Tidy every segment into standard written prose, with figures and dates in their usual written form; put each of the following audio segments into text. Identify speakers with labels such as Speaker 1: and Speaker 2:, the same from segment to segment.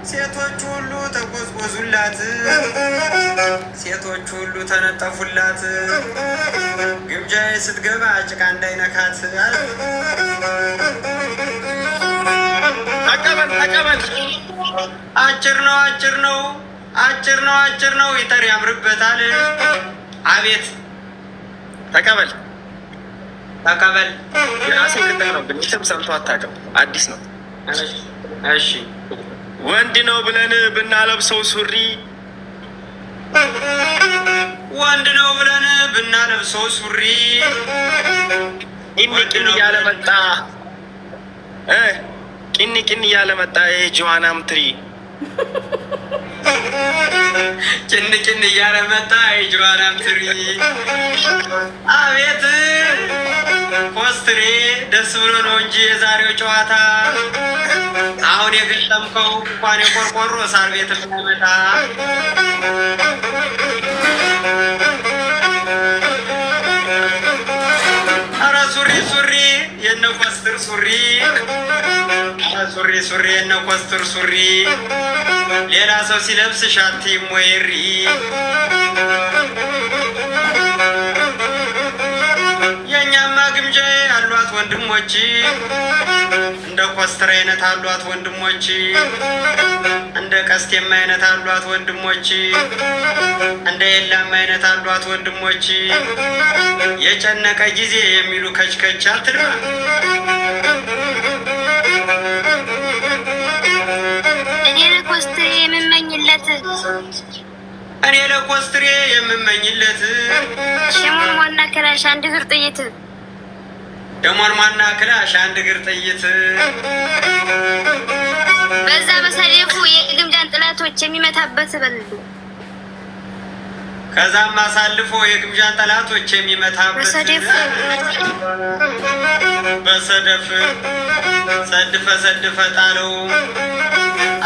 Speaker 1: ሴቶች ሁሉ ተጎዝጎዙላት፣ ሴቶች ሁሉ ተነጠፉላት። ግምጃዬ ስትገባ ጭቃ እንዳይነካት። ተቀበል። አጭር ነው አጭር ነው ይጠር ያምርበታል። አቤት ተቀበል።
Speaker 2: የራሴ ግጥም ነው ግን የትም ሰምቶ አታውቅም። አዲስ ነው።
Speaker 1: እሺ
Speaker 2: ወንድ ነው ብለን ብናለብሰው ሱሪ፣
Speaker 1: ወንድ ነው ብለን ብናለብሰው ሱሪ
Speaker 2: ቂን እያለ መጣ የጆዋናም ትሪ።
Speaker 1: ጭን እያለ መጣ የጆዋናም ትሪ። አቤት ኮስትሬ ደስ ብሎ ነው እንጂ የዛሬው ጨዋታ። አሁን የገጠምከው እንኳን የቆርቆሮ ሳር ቤት የሚያመጣ። ኧረ ሱሪ የነ ኮስትር ሱሪ፣ ሱሪ የነ ኮስትር ሱሪ። ሌላ ሰው ሲለብስ ሻቲ ሞይሪ። የእኛማ ግምጃ አሏት ወንድሞች፣ እንደ ኮስትር አይነት አሏት ወንድሞች፣ እንደ ቀስቴም አይነት አሏት ወንድሞች፣ እንደ የላም አይነት አሏት ወንድሞች። የጨነቀ ጊዜ የሚሉ ከችከች አትልማ። እኔ ለኮስትሬ የምመኝለት
Speaker 3: ሽሞን ዋና ክላሽ አንድ እግር ጥይት፣
Speaker 1: ደሞን ዋና ክላሽ አንድ እግር ጥይት።
Speaker 3: በዛ በሰደፉ የግምጃን ጥላቶች የሚመታበት በል።
Speaker 1: ከዛም አሳልፎ የግምጃን ጠላቶች የሚመታበት በሰደፍ ሰድፈ ጣለው።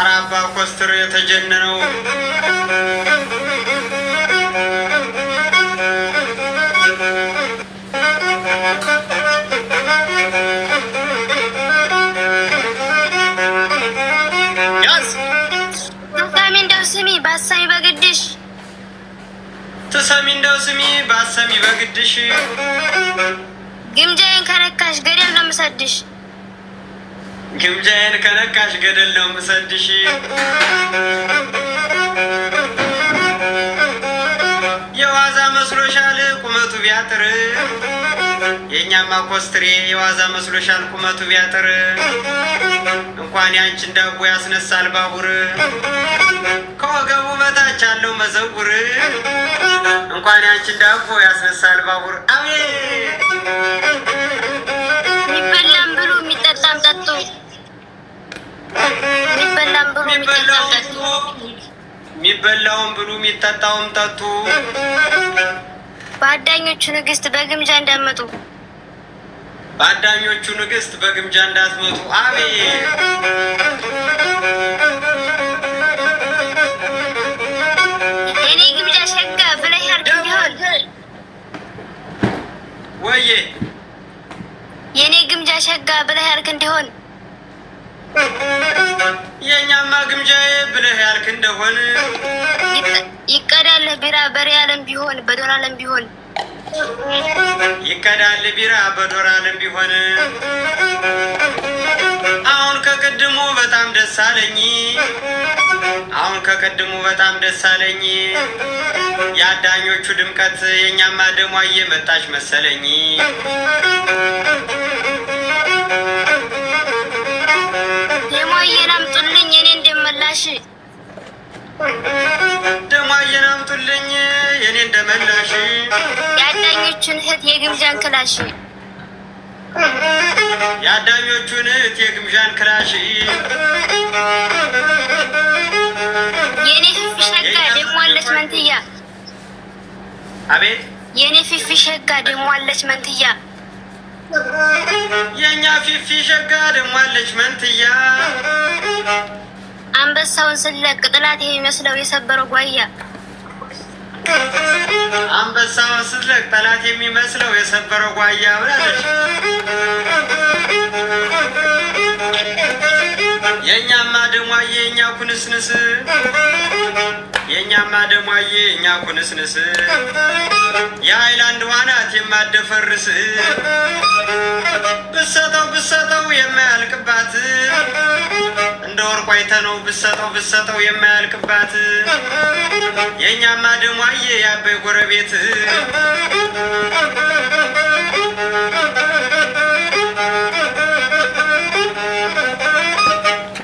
Speaker 1: አራባ ኮስትር የተጀነነው ትሰሚ እንደው ስሚ ባሰሚ በግድሽ።
Speaker 3: ግምጃዬን ከነካሽ ገደል ነው የምሰድሽ።
Speaker 1: ግምጃዬን ከነካሽ ገደል ነው የምሰድሽ። የዋዛ መስሎሻል ቁመቱ ቢያጥር፣ የእኛማ ኮስትሬ የዋዛ መስሎሻል ቁመቱ ቢያጥር። እንኳን ያንቺን ዳቦ ያስነሳል ባቡር፣ ከወገቡ በታች ያለው መዘውር። እንኳን ያንቺን ዳቦ ያስነሳል ባቡር። አቤት
Speaker 3: የሚበላም ብሉ የሚጠጣም ጠጡ፣
Speaker 1: የሚበላውም ብሉ የሚጠጣውም ጠጡ።
Speaker 3: በአዳኞቹ ንግስት በግምጃ እንዳትመጡ፣
Speaker 1: በአዳኞቹ ንግስት በግምጃ እንዳትመጡ። አቤት
Speaker 3: የኔ ግምጃ ሸጋ ብለህ ያርክ እንዲሆን
Speaker 1: ወዬ
Speaker 3: የኔ ግምጃ ሸጋ ብለህ ያርክ እንዲሆን
Speaker 1: የእኛማ ግምጃዬ ብለህ ያልክ እንደሆን
Speaker 3: ይቀዳልህ ቢራ በሪያልም ቢሆን በዶላርም ቢሆን
Speaker 1: ይቀዳል ቢራ በዶላርም ቢሆን። አሁን ከቅድሙ በጣም ደስ አለኝ፣ ደስ አለኝ። የአዳኞቹ ድምቀት የእኛማ ደሟ እየመጣች መሰለኝ።
Speaker 3: ደሟዬን አምጡልኝ የኔ እንደመላሽ፣
Speaker 1: ደሟዬን አምጡልኝ የኔ እንደመላሽ።
Speaker 3: የአዳኞቹን እህት የግምጃን ክላሽ፣
Speaker 1: የአዳኞቹን እህት የግምጃን ክላሽ።
Speaker 3: የኔ ፊፊ ሸጋ ደሞ አለች መንትያ።
Speaker 1: አቤት
Speaker 3: የኔ ፊፊ ሸጋ ደሞ አለች መንትያ።
Speaker 1: የኛ ፊፊ ሸጋ ደሞ አለች መንትያ።
Speaker 3: አንበሳውን ስለቅ ጥላት የሚመስለው የሰበረው ጓያ፣
Speaker 1: አንበሳውን ስለቅ ጠላት የሚመስለው የሰበረው ጓያ ብላለች። የኛ ደሟዬ እኛ ኩንስንስ የእኛማ ደሟዬ እኛ ኩንስንስ የሃይላንድ ዋናት የማደፈርስ ብሰጠው የማያልቅባት እንደ ወርቁ አይተነው ብሰጠው የማያልቅባት የእኛማ ደሟዬ ያበይ ጎረቤት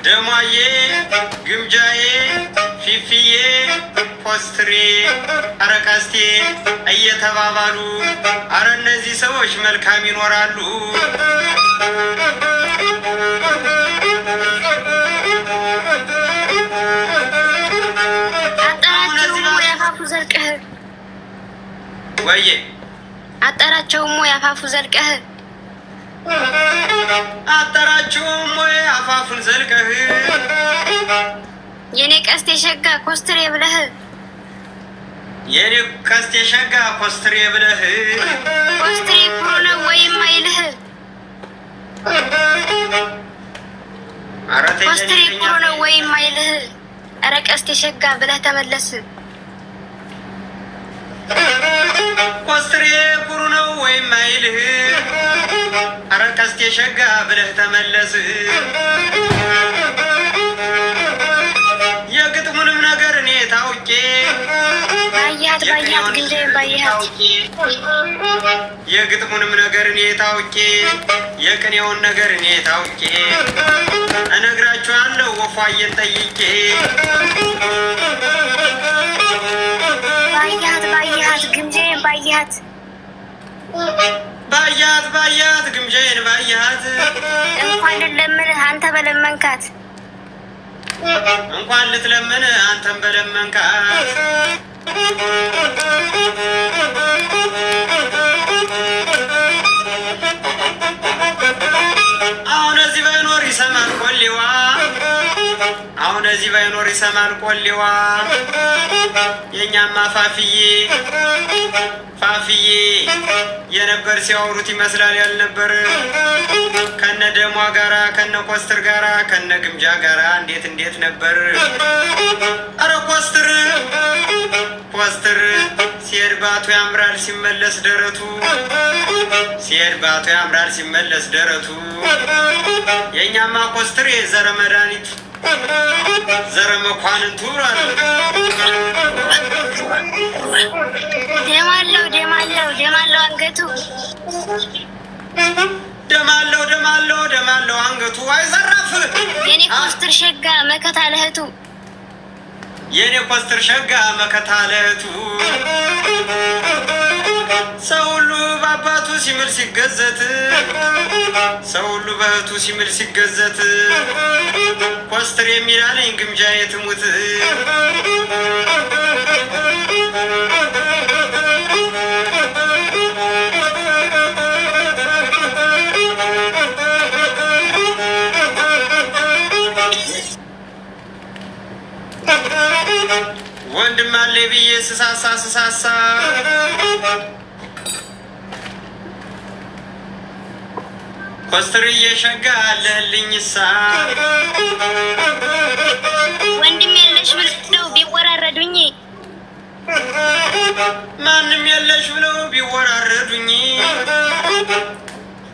Speaker 1: ደሟዬ ግምጃዬ ፊፊዬ ኮስትሬ አረቃስቴ እየተባባሉ አረ እነዚህ ሰዎች መልካም ይኖራሉ። ወዬ
Speaker 3: አጠራቸውም ወይ አፋፉ ዘልቀህ
Speaker 1: አጠራቸውም ወይ አፋፉን ዘልቀህ
Speaker 3: የኔ ቀስቴ ሸጋ ኮስትሬ ብለህ
Speaker 1: የኔ ቀስቴ ሸጋ ኮስትሬ ብለህ
Speaker 3: ኮስትሬ ኩሩ ነው ወይም አይልህ ኮስትሬ ኩሩ ነው ወይም አይልህ ኧረ ቀስቴ ሸጋ ብለህ ተመለስ። ኮስትሬ ኩሩ ነው ወይም አይልህ ኧረ ቀስቴ ሸጋ ብለህ ተመለስ። የግጥሙንም ነገር እኔ ታውቄ ባያት ግንጀን ባያት የግጥሙንም ነገር እኔ ታውቄ የቅኔውን ነገር እኔ ታውቄ እነግራችኋለሁ ወፏዬን ጠይቄ ባያት ግንጀን ባያት ግምጃዬን ባያት እንኳን ልትለምንህ አንተ በለመንካት እንኳን ልትለምን አንተን በለመንካት አሁን እዚህ ባይኖር ይሰማል ቆሌዋ አሁን እዚህ ባይኖር ይሰማል ቆሌዋ የእኛማ ፋፍዬ የነበር ሲያወሩት ይመስላል ያልነበር ከነ ደሟ ጋራ ከነ ኮስትር ጋራ ከነ ግምጃ ጋራ እንዴት ነበር። አረ ኮስትር ሲሄድ ባቱ ያምራል ሲመለስ ደረቱ ሲመለስ ደረቱ የእኛማ ኮስትር ዘረ መድኃኒቱ ዘረ መኳንንቱ አለ ደማለው አንገቱ ደማለው አንገቱ አይዘራፍ የኔ ኮስትር ሸጋ መከታ ለህቱ የኔ ኮስትር ሸጋ መከታ ለህቱ ሰው ሁሉ በአባቱ ሲምል ሲገዘት ሰው ሁሉ በእህቱ ሲምል ሲገዘት ኮስትር የሚላለኝ ግምጃ የትሙት ወንድም አለ ብዬ ስሳሳ ኮስትርዬ ሸጋ አለልኝሳ ወንድም የለሽ ብለው ቢወራረዱኝ
Speaker 1: ማንም የለሽ ብለው ቢወራረዱኝ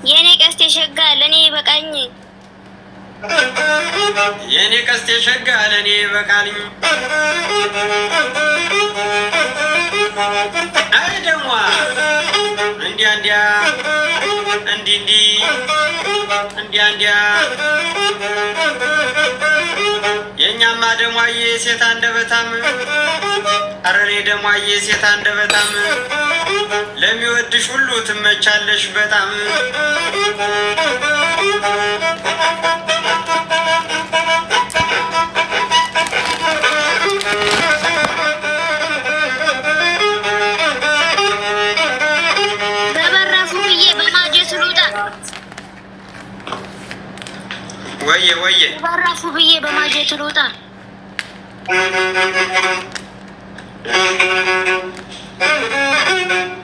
Speaker 3: የኔ ቀስቴ ሸጋ ለኔ በቃኝ
Speaker 1: የኔ ቀስቴ ሸጋ ለኔ በቃልኝ አይ ደሟ እንዲያ እንዲያ የእኛማ ደሟዬ ሴት አንደበታም አረኔ ደሟዬ ሴት አንደበታም ለሚወድሽ ሁሉ ትመቻለሽ በጣም ወየ
Speaker 3: ባራፉ ብዬ በማጀት ልውጣ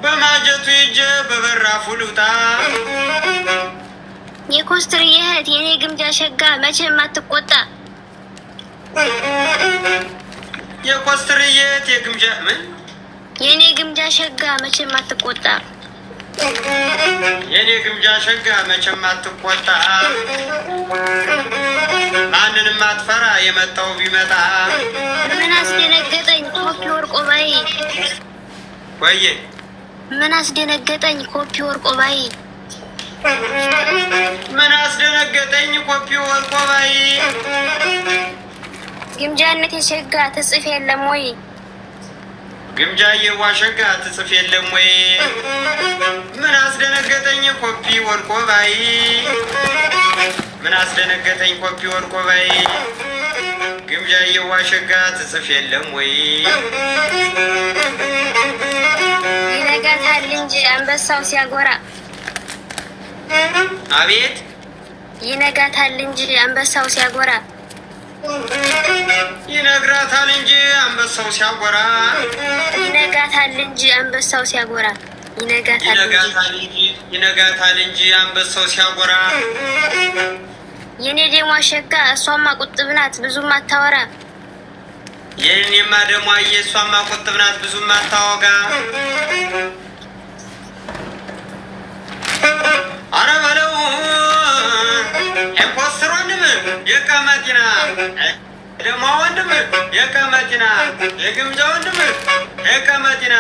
Speaker 1: በማጀቱ ሂጄ በበራፉ ልውጣ
Speaker 3: የኮስትር እህት የኔ ግምጃ ሸጋ መቼም አትቆጣ የኮስትርየት የግምጃ ምን
Speaker 4: የኔ ግምጃ ሸጋ መቼም አትቆጣ።
Speaker 3: የኔ ግምጃ ሸጋ መቼም አትቆጣ። ማንንም አትፈራ የመጣው ቢመጣ።
Speaker 4: ምን አስደነገጠኝ ኮፒ ወርቆ ባይ
Speaker 3: ወዬ
Speaker 4: ምን አስደነገጠኝ ኮፒ ወርቆ ባይ
Speaker 3: ምን አስደነገጠኝ ኮፒ ወርቆ ባይ
Speaker 4: ግምጃነት የሸጋ ትጽፍ የለም ወይ
Speaker 3: ግምጃ የዋሸጋ ትጽፍ የለም ወይ ምን አስደነገጠኝ ኮፒ ወርቆ ባይ ምን አስደነገጠኝ ኮፒ ወርቆ ባይ ግምጃ የዋሸጋ ትጽፍ የለም ወይ
Speaker 4: ይነጋታል እንጂ አንበሳው ሲያጎራ
Speaker 3: አቤት
Speaker 4: ይነጋታል እንጂ አንበሳው ሲያጎራ
Speaker 3: ይነግራታል እንጂ አንበሳው ሲያጎራ
Speaker 4: ይነጋታል እንጂ አንበሳው ሲያጎራ
Speaker 3: ይነጋታል እንጂ አንበሳው ሲያጎራ
Speaker 4: የኔ ደሞ አሸጋ እሷማ ቁጥብ ናት ብዙም አታወራ
Speaker 3: የኔማ ደሞ እሷማ ቁጥብ ናት ብዙም አታወጋ አረ በለው የኮስትር ወንድም የቀመጢና ደሞ ወንድም የቀመጢና የግምጃ ወንድም የቀመጢና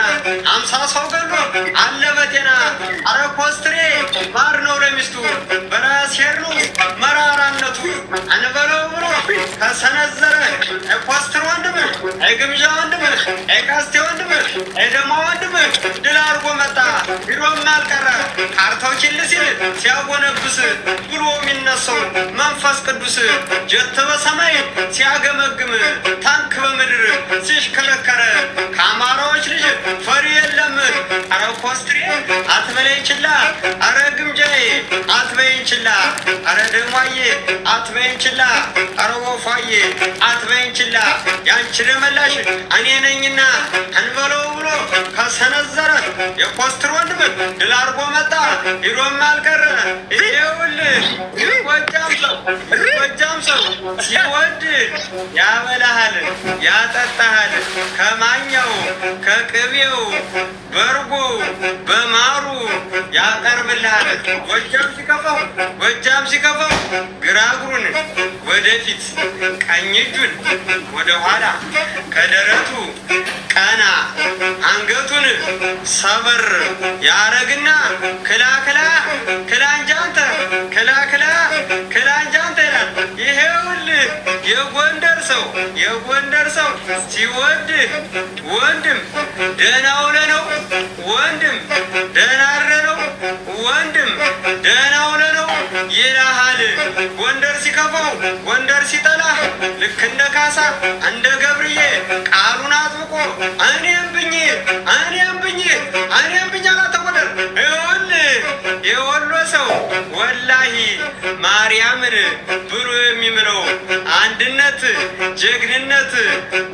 Speaker 3: 50 ሰው ገሎ አለ በጤና አረ ኮስትሬ ማር ነው ለሚስቱ በራስ ሄር ነው መራራነቱ አንበለው ብሎ ከሰነዘረ የኮስትር ወንድም የግምጃ ወንድም የቀስቴ ወንድም የደሞ ወንድም ድል አድርጎ መጣ ቢሮም አልቀረ ካርታው ችል ሲል ሲያጎነብስ ብሎ የሚነሳው መንፈስ ቅዱስ ጀት በሰማይ ሲያገመግም ታንክ በምድር ሲሽከረከረ ከአማራዎች ልጅ ፈሪ የለም አረ ኮስትሬ አትበለኝ ችላ አረ ግምጃዬ አትበይኝ ችላ አረ ደሟዬ አትበይኝ ችላ አረ ወፏዬ አትበይኝ ችላ ያንቺ ደመላሽ እኔ ነኝና አንበለው ብሎ ከሰነዘረ የኮስትር ወንድም ድል አድርጎ መጣ ሂዶም አልቀረ ይኸውልህ ጎጃም ሰው ሲወድ ያበላሃል ያጠጣሃል ከማኛው ከቅቤው በርጎ በማሩ ያቀርብልሃል ጎጃም ሲከፋው ግራ እግሩን ወደፊት ቀኝ እጁን ወደ ኋላ ከደረቱ ቀና አንገቱን ሰበር ያረግና ክላክላ ክላንጃንተ ክላክላ ክላንጃንተ ይላል ይሄውልህ የጎንደር ሰው ሲወድ ወንድም ደህና ውለህ ነው ወንድም ደህና አድረህ ነው ወንድም ደህና ውለህ ነው ይልሃል ጎንደር ሲከፋው ጎንደር ሲጠላ ልክ እንደ ካሳ እንደ ገብርዬ ቃሉን አጥብቆ እኔም ብኝ አላተቆደር ይኸውልህ የወሎ ሰው ወላሂ ማርያምን ብሎ የሚምለው አንድነት ጀግንነት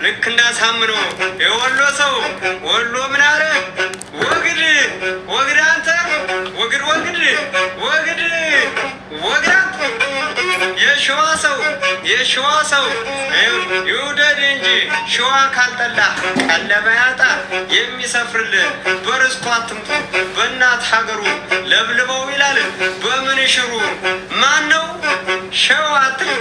Speaker 3: ልክ እንዳሳምነው የወሎ ሰው ወሎ ምን አለ ወግድ አንተ ወግድ አንተ የሸዋ ሰው ይውደድ እንጂ ሸዋ ካልጠላ ቀለበ ያጣ የሚሰፍርልህ በርስቱ አትምጡ በእናት ሀገሩ ለብልበው ይላል በምን ሽሩ ማን ነው ሸዋ አትል